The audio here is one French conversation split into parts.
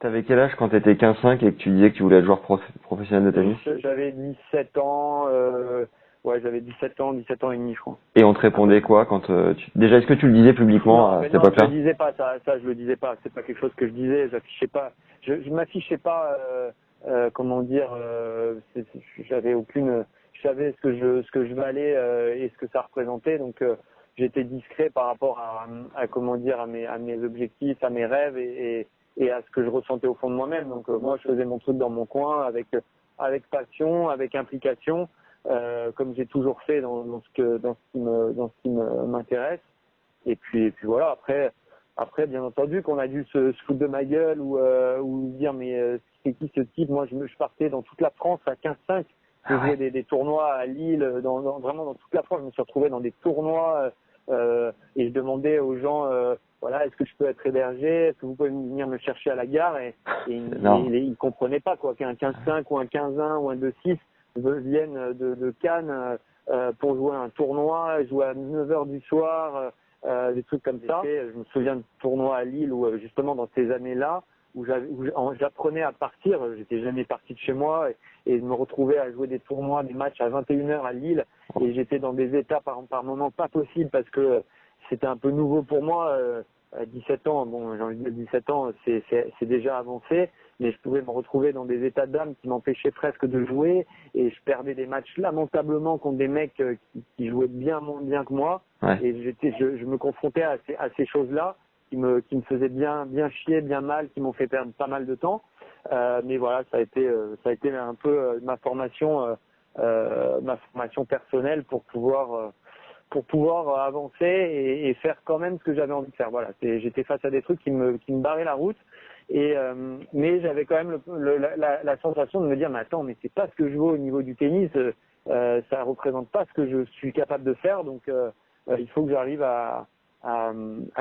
T'avais quel âge quand t'étais 15-5 et que tu disais que tu voulais être joueur professionnel de tennis? J'avais 17 ans, ouais, j'avais 17 ans et demi, je crois. Et on te répondait quoi quand déjà, est-ce que tu le disais publiquement Non, à mais cette non, je le époque-là? disais pas, ça, je le disais pas. C'est pas quelque chose que je disais, j'affichais pas, je m'affichais pas, comment dire, j'avais aucune, je savais ce que je valais et ce que ça représentait, donc j'étais discret par rapport à comment dire, à mes objectifs, à mes rêves et à ce que je ressentais au fond de moi-même. Donc moi, je faisais mon truc dans mon coin avec passion, avec implication, comme j'ai toujours fait dans ce qui m'intéresse. Et puis voilà, après, bien entendu, qu'on a dû se foutre de ma gueule ou dire mais c'est qui ce type? Moi, je partais dans toute la France à 15-5. Je jouais des tournois à Lille, vraiment dans toute la France. Je me suis retrouvé dans des tournois et je demandais aux gens, voilà, est-ce que je peux être hébergé? Est-ce que vous pouvez venir me chercher à la gare? Non. Ils comprenaient pas quoi, qu'un 15-5 ou un 15-1 ou un 2-6 viennent de Cannes pour jouer un tournoi, jouer à 9 heures du soir. Des trucs comme ça. Je me souviens de tournois à Lille où justement dans ces années-là où j'apprenais à partir, j'étais jamais parti de chez moi et je me retrouvais à jouer des tournois, des matchs à 21 heures à Lille et j'étais dans des états par moments pas possibles parce que c'était un peu nouveau pour moi. À 17 ans, bon, j'ai envie de dire 17 ans, c'est déjà avancé, mais je pouvais me retrouver dans des états d'âme qui m'empêchaient presque de jouer et je perdais des matchs lamentablement contre des mecs qui jouaient bien moins bien que moi. Ouais. Et je me confrontais à ces choses-là qui me faisaient bien chier, bien mal, qui m'ont fait perdre pas mal de temps. Mais voilà, ça a été un peu ma formation personnelle pour pouvoir avancer et faire quand même ce que j'avais envie de faire. Voilà, j'étais face à des trucs qui me barraient la route. Mais j'avais quand même la sensation de me dire mais attends, mais c'est pas ce que je veux au niveau du tennis, ça représente pas ce que je suis capable de faire, donc il faut que j'arrive à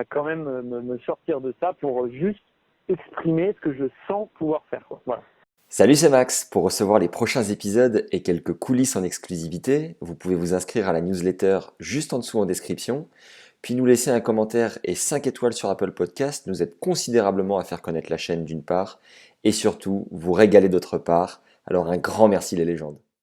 quand même me sortir de ça pour juste exprimer ce que je sens pouvoir faire, quoi. Voilà. Salut, c'est Max. Pour recevoir les prochains épisodes et quelques coulisses en exclusivité, vous pouvez vous inscrire à la newsletter juste en dessous en description, puis nous laisser un commentaire et 5 étoiles sur Apple Podcast nous aide considérablement à faire connaître la chaîne d'une part, et surtout vous régaler d'autre part. Alors un grand merci les légendes.